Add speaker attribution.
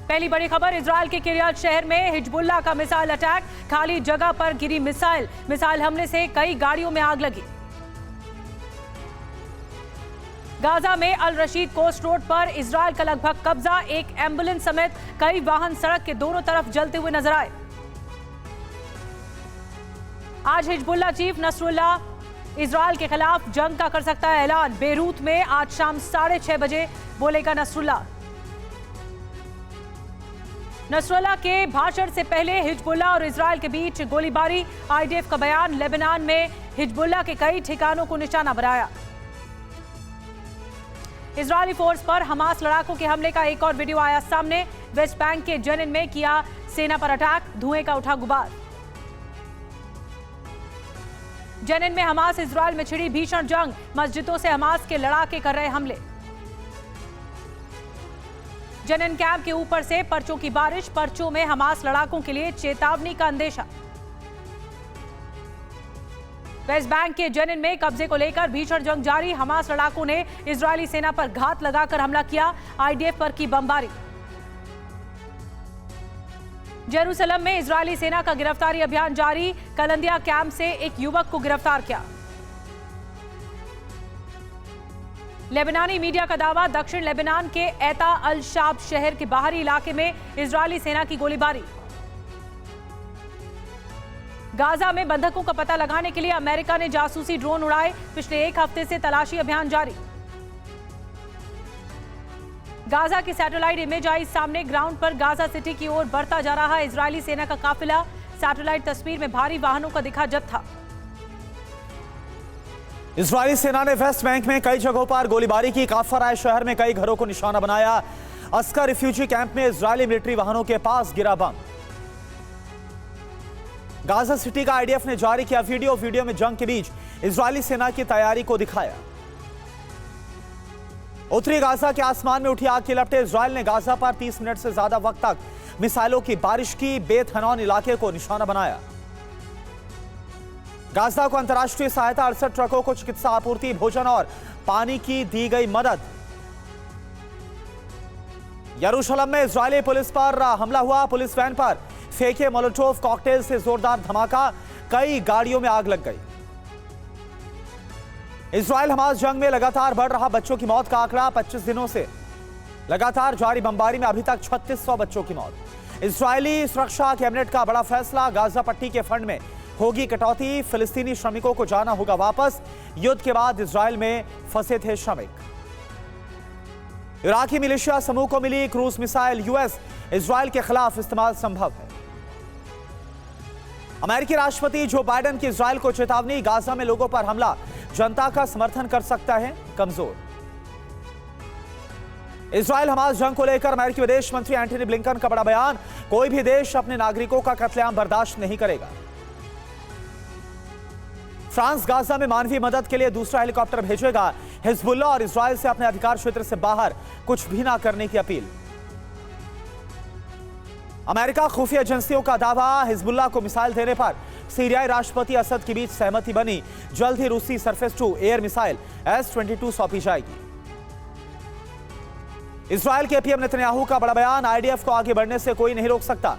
Speaker 1: पहली बड़ी खबर, इजरायल के किरियत शहर में हिजबुल्लाह का मिसाइल अटैक, खाली जगह पर गिरी मिसाइल हमले से कई गाड़ियों में आग लगी। गाजा में अल रशीद कोस्ट रोड पर इजरायल का लगभग कब्जा, एक एम्बुलेंस समेत कई वाहन सड़क के दोनों तरफ जलते हुए नजर आए। आज हिजबुल्लाह चीफ नसरुल्लाह इजरायल के खिलाफ जंग का कर सकता है ऐलान। बेरूत में आज शाम 6:30 बजे बोलेगा नसरुल्लाह। नसरुल्लाह के भाषण से पहले हिजबुल्लाह और इजरायल के बीच गोलीबारी, आईडीएफ का बयान, लेबनान में हिजबुल्लाह के कई ठिकानों को निशाना बनाया। इजरायली फोर्स पर हमास लड़ाकों के हमले का एक और वीडियो आया सामने। वेस्ट बैंक के जेनिन में किया सेना पर अटैक, धुएं का उठा गुबार। जेनिन में हमास इजरायल में छिड़ी भीषण जंग, मस्जिदों से हमास के लड़ाके कर रहे हमले। जेनिन कैंप के ऊपर से पर्चों की बारिश, पर्चों में हमास लड़ाकों के लिए चेतावनी का अंदेशा। वेस्ट बैंक के जेनिन में कब्जे को लेकर भीषण जंग जारी, हमास लड़ाकों ने इजरायली सेना पर घात लगाकर हमला किया, आईडीएफ पर की बमबारी। जेरूसलम में इजरायली सेना का गिरफ्तारी अभियान जारी, कलंदिया कैंप से एक युवक को गिरफ्तार किया। लेबनानी मीडिया का दावा, दक्षिण लेबनान के एता अल शाब शहर के बाहरी इलाके में इजरायली सेना की गोलीबारी। गाजा में बंधकों का पता लगाने के लिए अमेरिका ने जासूसी ड्रोन उड़ाए, पिछले एक हफ्ते से तलाशी अभियान जारी। गाजा की सैटेलाइट इमेज आई सामने, ग्राउंड पर गाजा सिटी की ओर बढ़ता जा रहा इजरायली सेना का काफिला, सैटेलाइट तस्वीर में भारी वाहनों का दिखा जत्था।
Speaker 2: इजरायली सेना ने वेस्ट बैंक में कई जगहों पर गोलीबारी की, काफर आए शहर में कई घरों को निशाना बनाया। अस्कर रिफ्यूजी कैंप में इजरायली मिलिट्री वाहनों के पास गिरा बम। गाजा सिटी का आईडीएफ ने जारी किया वीडियो में जंग के बीच इजरायली सेना की तैयारी को दिखाया। उत्तरी गाजा के आसमान में उठी आग के लपटे, इजरायल ने गाजा पर 30 मिनट से ज्यादा वक्त तक मिसाइलों की बारिश की, बेत हनौन इलाके को निशाना बनाया। गाजा को अंतर्राष्ट्रीय सहायता, 68 ट्रकों को चिकित्सा आपूर्ति, भोजन और पानी की दी गई मदद। यरूशलेम में इजरायली पुलिस पर हमला हुआ, पुलिस वैन पर फेंके मोलोटोव कॉकटेल से जोरदार धमाका, कई गाड़ियों में आग लग गई। इजरायल हमास जंग में लगातार बढ़ रहा बच्चों की मौत का आंकड़ा, 25 दिनों से लगातार जारी बमबारी में अभी तक 3600 बच्चों की मौत। इजरायली सुरक्षा कैबिनेट का बड़ा फैसला, गाजा पट्टी के फंड में होगी कटौती, फिलिस्तीनी श्रमिकों को जाना होगा वापस। युद्ध के बाद इजरायल में फंसे थे श्रमिक। इराकी मिलिशिया समूह को मिली क्रूज मिसाइल, यूएस इजरायल के खिलाफ इस्तेमाल संभव है। अमेरिकी राष्ट्रपति जो बाइडेन की इजरायल को चेतावनी, गाजा में लोगों पर हमला जनता का समर्थन कर सकता है कमजोर। इजरायल हमास जंग को लेकर अमेरिकी विदेश मंत्री एंटनी ब्लिंकन का बड़ा बयान, कोई भी देश अपने नागरिकों का कत्लेआम बर्दाश्त नहीं करेगा। फ्रांस गाजा में मानवीय मदद के लिए दूसरा हेलीकॉप्टर भेजेगा, हिजबुल्लाह और इजरायल से अपने अधिकार क्षेत्र से बाहर कुछ भी ना करने की अपील। अमेरिका खुफिया एजेंसियों का दावा, हिजबुल्लाह को मिसाइल देने पर सीरियाई राष्ट्रपति असद के बीच सहमति बनी, जल्द ही रूसी surface to air missile S-22 सौंपी जाएगी। इजरायल के पीएम नेतन्याहू का बड़ा बयान, आईडीएफ को आगे बढ़ने से कोई नहीं रोक सकता।